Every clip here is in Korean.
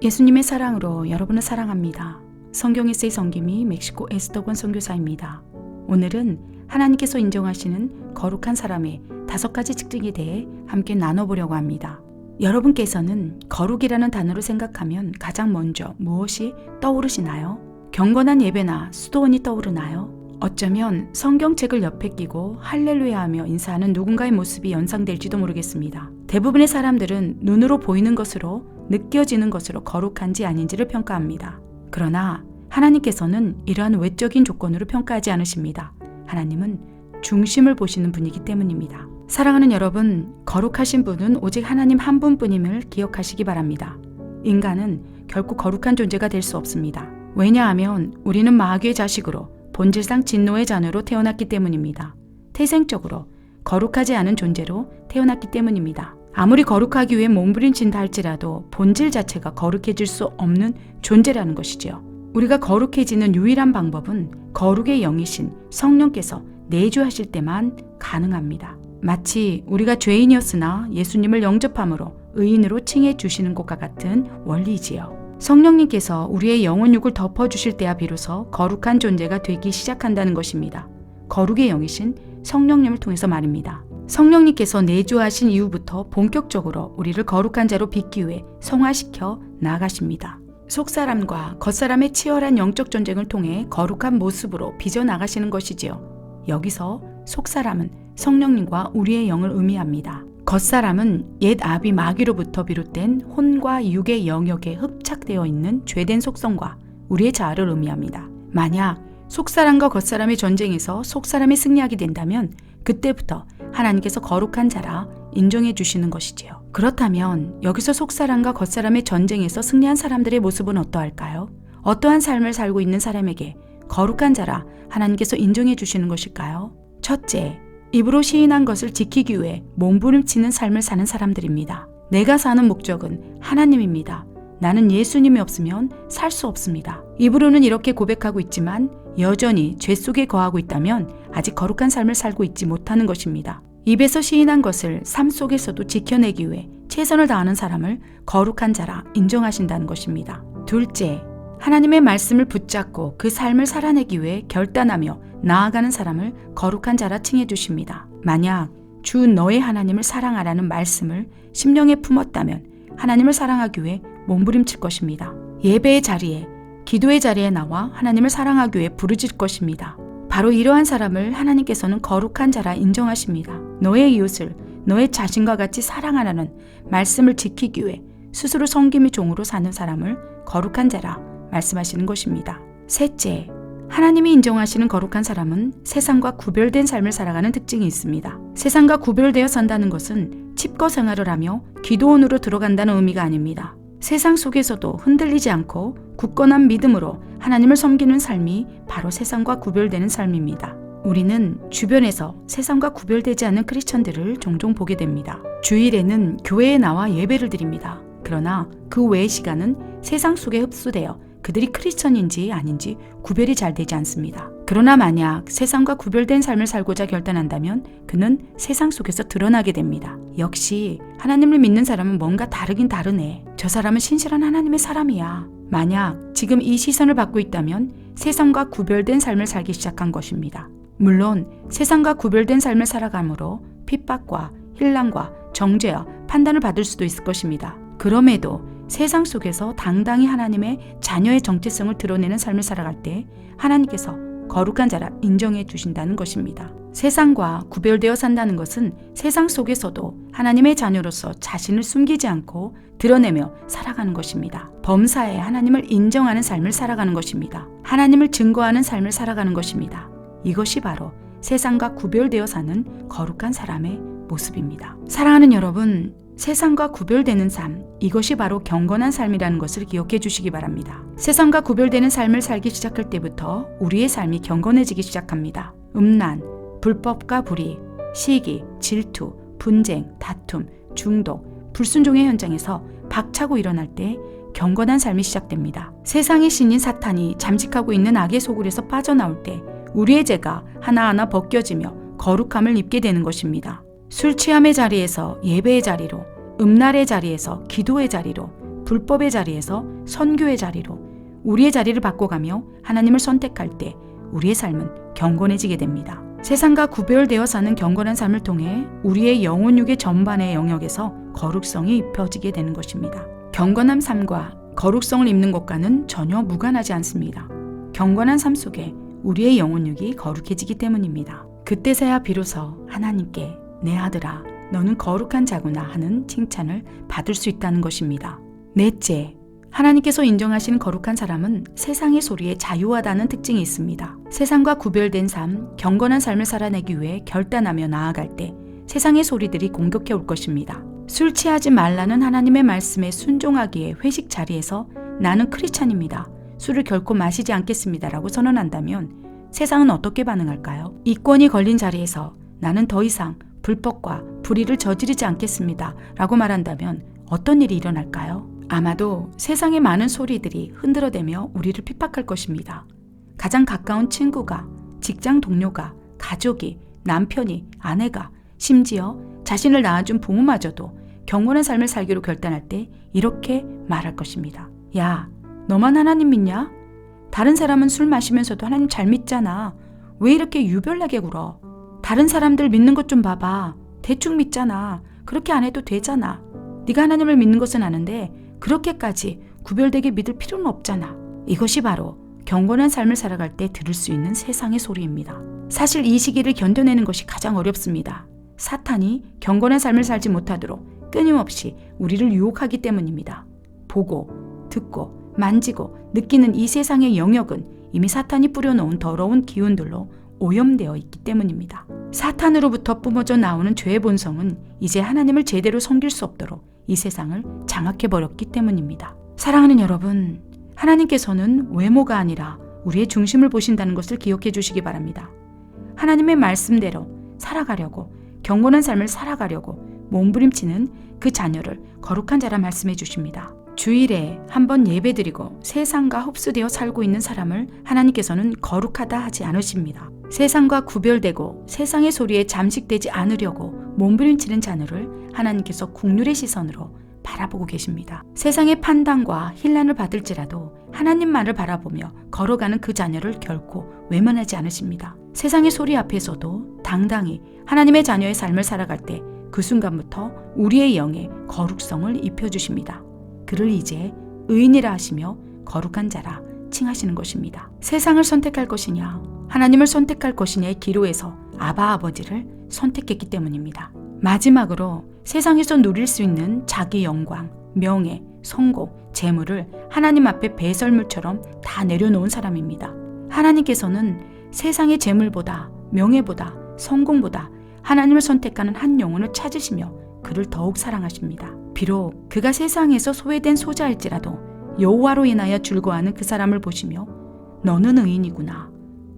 예수님의 사랑으로 여러분을 사랑합니다. 성경에세이 성김이 멕시코 에스더권 선교사입니다. 오늘은 하나님께서 인정하시는 거룩한 사람의 5가지 특징에 대해 함께 나눠보려고 합니다. 여러분께서는 거룩이라는 단어를 생각하면 가장 먼저 무엇이 떠오르시나요? 경건한 예배나 수도원이 떠오르나요? 어쩌면 성경책을 옆에 끼고 할렐루야 하며 인사하는 누군가의 모습이 연상될지도 모르겠습니다. 대부분의 사람들은 눈으로 보이는 것으로 느껴지는 것으로 거룩한지 아닌지를 평가합니다. 그러나 하나님께서는 이러한 외적인 조건으로 평가하지 않으십니다. 하나님은 중심을 보시는 분이기 때문입니다. 사랑하는 여러분, 거룩하신 분은 오직 하나님 한 분뿐임을 기억하시기 바랍니다. 인간은 결코 거룩한 존재가 될 수 없습니다. 왜냐하면 우리는 마귀의 자식으로 본질상 진노의 자녀로 태어났기 때문입니다. 태생적으로 거룩하지 않은 존재로 태어났기 때문입니다. 아무리 거룩하기 위해 몸부림친다 할지라도 본질 자체가 거룩해질 수 없는 존재라는 것이지요. 우리가 거룩해지는 유일한 방법은 거룩의 영이신 성령께서 내주하실 때만 가능합니다. 마치 우리가 죄인이었으나 예수님을 영접함으로 의인으로 칭해 주시는 것과 같은 원리이지요. 성령님께서 우리의 영혼육을 덮어주실 때야 비로소 거룩한 존재가 되기 시작한다는 것입니다. 거룩의 영이신 성령님을 통해서 말입니다. 성령님께서 내주하신 이후부터 본격적으로 우리를 거룩한 자로 빚기 위해 성화시켜 나아가십니다. 속사람과 겉사람의 치열한 영적 전쟁을 통해 거룩한 모습으로 빚어나가시는 것이지요. 여기서 속사람은 성령님과 우리의 영을 의미합니다. 겉사람은 옛 아비 마귀로부터 비롯된 혼과 육의 영역에 흡착되어 있는 죄된 속성과 우리의 자아를 의미합니다. 만약 속사람과 겉사람의 전쟁에서 속사람이 승리하게 된다면 그때부터 하나님께서 거룩한 자라 인정해 주시는 것이지요. 그렇다면 여기서 속사람과 겉사람의 전쟁에서 승리한 사람들의 모습은 어떠할까요? 어떠한 삶을 살고 있는 사람에게 거룩한 자라 하나님께서 인정해 주시는 것일까요? 첫째, 입으로 시인한 것을 지키기 위해 몸부림치는 삶을 사는 사람들입니다. 내가 사는 목적은 하나님입니다. 나는 예수님이 없으면 살 수 없습니다. 입으로는 이렇게 고백하고 있지만 여전히 죄 속에 거하고 있다면 아직 거룩한 삶을 살고 있지 못하는 것입니다. 입에서 시인한 것을 삶 속에서도 지켜내기 위해 최선을 다하는 사람을 거룩한 자라 인정하신다는 것입니다. 둘째, 하나님의 말씀을 붙잡고 그 삶을 살아내기 위해 결단하며 나아가는 사람을 거룩한 자라 칭해 주십니다. 만약 주 너의 하나님을 사랑하라는 말씀을 심령에 품었다면 하나님을 사랑하기 위해 몸부림칠 것입니다. 예배의 자리에, 기도의 자리에 나와 하나님을 사랑하기 위해 부르짖을 것입니다. 바로 이러한 사람을 하나님께서는 거룩한 자라 인정하십니다. 너의 이웃을 너의 자신과 같이 사랑하라는 말씀을 지키기 위해 스스로 섬김의 종으로 사는 사람을 거룩한 자라 말씀하시는 것입니다. 셋째, 하나님이 인정하시는 거룩한 사람은 세상과 구별된 삶을 살아가는 특징이 있습니다. 세상과 구별되어 산다는 것은 칩거 생활을 하며 기도원으로 들어간다는 의미가 아닙니다. 세상 속에서도 흔들리지 않고 굳건한 믿음으로 하나님을 섬기는 삶이 바로 세상과 구별되는 삶입니다. 우리는 주변에서 세상과 구별되지 않는 크리스천들을 종종 보게 됩니다. 주일에는 교회에 나와 예배를 드립니다. 그러나 그 외의 시간은 세상 속에 흡수되어 그들이 크리스천인지 아닌지 구별이 잘 되지 않습니다. 그러나 만약 세상과 구별된 삶을 살고자 결단한다면 그는 세상 속에서 드러나게 됩니다. 역시 하나님을 믿는 사람은 뭔가 다르긴 다르네. 저 사람은 신실한 하나님의 사람이야. 만약 지금 이 시선을 받고 있다면 세상과 구별된 삶을 살기 시작한 것입니다. 물론 세상과 구별된 삶을 살아감으로 핍박과 혼란과 정죄와 판단을 받을 수도 있을 것입니다. 그럼에도 세상 속에서 당당히 하나님의 자녀의 정체성을 드러내는 삶을 살아갈 때 하나님께서 거룩한 자라 인정해 주신다는 것입니다. 세상과 구별되어 산다는 것은 세상 속에서도 하나님의 자녀로서 자신을 숨기지 않고 드러내며 살아가는 것입니다. 범사에 하나님을 인정하는 삶을 살아가는 것입니다. 하나님을 증거하는 삶을 살아가는 것입니다. 이것이 바로 세상과 구별되어 사는 거룩한 사람의 모습입니다. 사랑하는 여러분, 세상과 구별되는 삶, 이것이 바로 경건한 삶이라는 것을 기억해 주시기 바랍니다. 세상과 구별되는 삶을 살기 시작할 때부터 우리의 삶이 경건해지기 시작합니다. 음란, 불법과 불의, 시기, 질투, 분쟁, 다툼, 중독, 불순종의 현장에서 박차고 일어날 때 경건한 삶이 시작됩니다. 세상의 신인 사탄이 잠식하고 있는 악의 소굴에서 빠져나올 때 우리의 죄가 하나하나 벗겨지며 거룩함을 입게 되는 것입니다. 술 취함의 자리에서 예배의 자리로, 음날의 자리에서 기도의 자리로, 불법의 자리에서 선교의 자리로 우리의 자리를 바꿔가며 하나님을 선택할 때 우리의 삶은 경건해지게 됩니다. 세상과 구별되어 사는 경건한 삶을 통해 우리의 영혼육의 전반의 영역에서 거룩성이 입혀지게 되는 것입니다. 경건한 삶과 거룩성을 입는 것과는 전혀 무관하지 않습니다. 경건한 삶 속에 우리의 영혼육이 거룩해지기 때문입니다. 그때서야 비로소 하나님께 내 아들아 너는 거룩한 자구나 하는 칭찬을 받을 수 있다는 것입니다. 넷째, 하나님께서 인정하시는 거룩한 사람은 세상의 소리에 자유하다는 특징이 있습니다. 세상과 구별된 삶, 경건한 삶을 살아내기 위해 결단하며 나아갈 때 세상의 소리들이 공격해 올 것입니다. 술 취하지 말라는 하나님의 말씀에 순종하기에 회식 자리에서 나는 크리스찬입니다. 술을 결코 마시지 않겠습니다라고 선언한다면 세상은 어떻게 반응할까요? 이권이 걸린 자리에서 나는 더 이상 불법과 불의를 저지르지 않겠습니다 라고 말한다면 어떤 일이 일어날까요? 아마도 세상의 많은 소리들이 흔들어대며 우리를 핍박할 것입니다. 가장 가까운 친구가, 직장 동료가, 가족이, 남편이, 아내가, 심지어 자신을 낳아준 부모마저도 경건한 삶을 살기로 결단할 때 이렇게 말할 것입니다. 야, 너만 하나님 믿냐? 다른 사람은 술 마시면서도 하나님 잘 믿잖아. 왜 이렇게 유별나게 굴어? 다른 사람들 믿는 것 좀 봐봐. 대충 믿잖아. 그렇게 안 해도 되잖아. 네가 하나님을 믿는 것은 아는데 그렇게까지 구별되게 믿을 필요는 없잖아. 이것이 바로 경건한 삶을 살아갈 때 들을 수 있는 세상의 소리입니다. 사실 이 시기를 견뎌내는 것이 가장 어렵습니다. 사탄이 경건한 삶을 살지 못하도록 끊임없이 우리를 유혹하기 때문입니다. 보고, 듣고, 만지고, 느끼는 이 세상의 영역은 이미 사탄이 뿌려놓은 더러운 기운들로 오염되어 있기 때문입니다. 사탄으로부터 뿜어져 나오는 죄의 본성은 이제 하나님을 제대로 섬길 수 없도록 이 세상을 장악해버렸기 때문입니다. 사랑하는 여러분, 하나님께서는 외모가 아니라 우리의 중심을 보신다는 것을 기억해 주시기 바랍니다. 하나님의 말씀대로 살아가려고, 경건한 삶을 살아가려고 몸부림치는 그 자녀를 거룩한 자라 말씀해 주십니다. 주일에 한번 예배드리고 세상과 흡수되어 살고 있는 사람을 하나님께서는 거룩하다 하지 않으십니다. 세상과 구별되고 세상의 소리에 잠식되지 않으려고 몸부림치는 자녀를 하나님께서 국률의 시선으로 바라보고 계십니다. 세상의 판단과 힐난을 받을지라도 하나님만을 바라보며 걸어가는 그 자녀를 결코 외면하지 않으십니다. 세상의 소리 앞에서도 당당히 하나님의 자녀의 삶을 살아갈 때 그 순간부터 우리의 영에 거룩성을 입혀주십니다. 그를 이제 의인이라 하시며 거룩한 자라 칭하시는 것입니다. 세상을 선택할 것이냐 하나님을 선택할 것이냐의 기로에서 아바 아버지를 선택했기 때문입니다. 마지막으로 세상에서 누릴 수 있는 자기 영광, 명예, 성공, 재물을 하나님 앞에 배설물처럼 다 내려놓은 사람입니다. 하나님께서는 세상의 재물보다 명예보다 성공보다 하나님을 선택하는 한 영혼을 찾으시며 그를 더욱 사랑하십니다. 비록 그가 세상에서 소외된 소자일지라도 여호와로 인하여 즐거워하는 그 사람을 보시며 너는 의인이구나,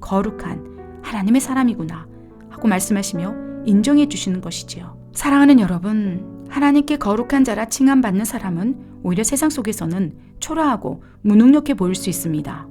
거룩한 하나님의 사람이구나 하고 말씀하시며 인정해 주시는 것이지요. 사랑하는 여러분, 하나님께 거룩한 자라 칭함받는 사람은 오히려 세상 속에서는 초라하고 무능력해 보일 수 있습니다.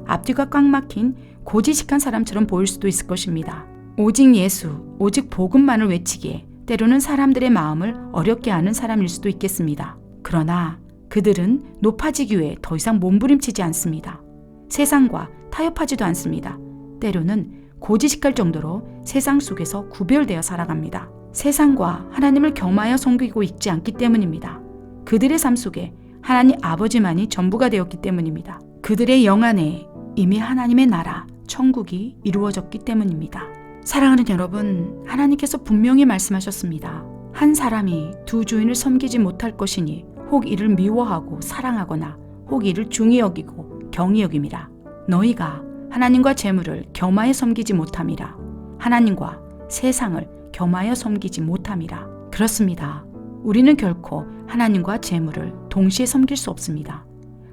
앞뒤가 꽉 막힌 고지식한 사람처럼 보일 수도 있을 것입니다. 오직 예수, 오직 복음만을 외치기에 때로는 사람들의 마음을 어렵게 하는 사람일 수도 있겠습니다. 그러나 그들은 높아지기 위해 더 이상 몸부림치지 않습니다. 세상과 타협하지도 않습니다. 때로는 고지식할 정도로 세상 속에서 구별되어 살아갑니다. 세상과 하나님을 겸하여 섬기고 있지 않기 때문입니다. 그들의 삶 속에 하나님 아버지만이 전부가 되었기 때문입니다. 그들의 영 안에 이미 하나님의 나라, 천국이 이루어졌기 때문입니다. 사랑하는 여러분, 하나님께서 분명히 말씀하셨습니다. 한 사람이 두 주인을 섬기지 못할 것이니 혹 이를 미워하고 사랑하거나 혹 이를 중히 여기고 경히 여김이라. 너희가 하나님과 재물을 겸하여 섬기지 못함이라. 하나님과 세상을 겸하여 섬기지 못함이라. 그렇습니다. 우리는 결코 하나님과 재물을 동시에 섬길 수 없습니다.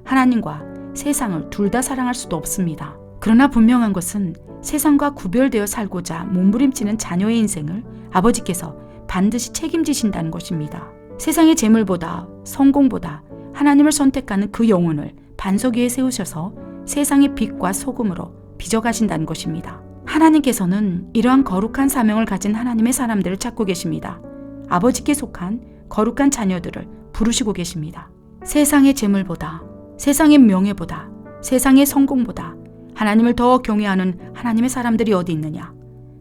하나님과 세상을 둘 다 사랑할 수도 없습니다. 그러나 분명한 것은 세상과 구별되어 살고자 몸부림치는 자녀의 인생을 아버지께서 반드시 책임지신다는 것입니다. 세상의 재물보다 성공보다 하나님을 선택하는 그 영혼을 반석 위에 세우셔서 세상의 빛과 소금으로 빚어가신다는 것입니다. 하나님께서는 이러한 거룩한 사명을 가진 하나님의 사람들을 찾고 계십니다. 아버지께 속한 거룩한 자녀들을 부르시고 계십니다. 세상의 재물보다, 세상의 명예보다, 세상의 성공보다 하나님을 더 경외하는 하나님의 사람들이 어디 있느냐?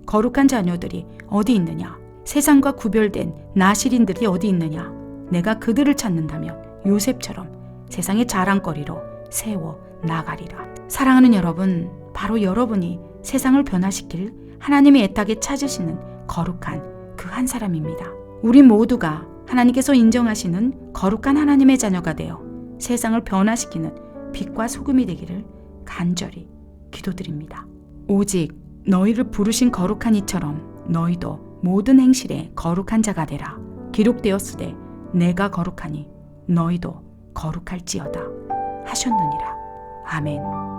거룩한 자녀들이 어디 있느냐? 세상과 구별된 나실인들이 어디 있느냐? 내가 그들을 찾는다면 요셉처럼 세상의 자랑거리로 세워 나가리라. 사랑하는 여러분, 바로 여러분이 세상을 변화시킬 하나님의 애타게 찾으시는 거룩한 그 한 사람입니다. 우리 모두가 하나님께서 인정하시는 거룩한 하나님의 자녀가 되어 세상을 변화시키는 빛과 소금이 되기를 간절히 기도드립니다. 오직 너희를 부르신 거룩한 이처럼 너희도 모든 행실에 거룩한 자가 되라. 기록되었으되 내가 거룩하니 너희도 거룩할지어다 하셨느니라. 아멘.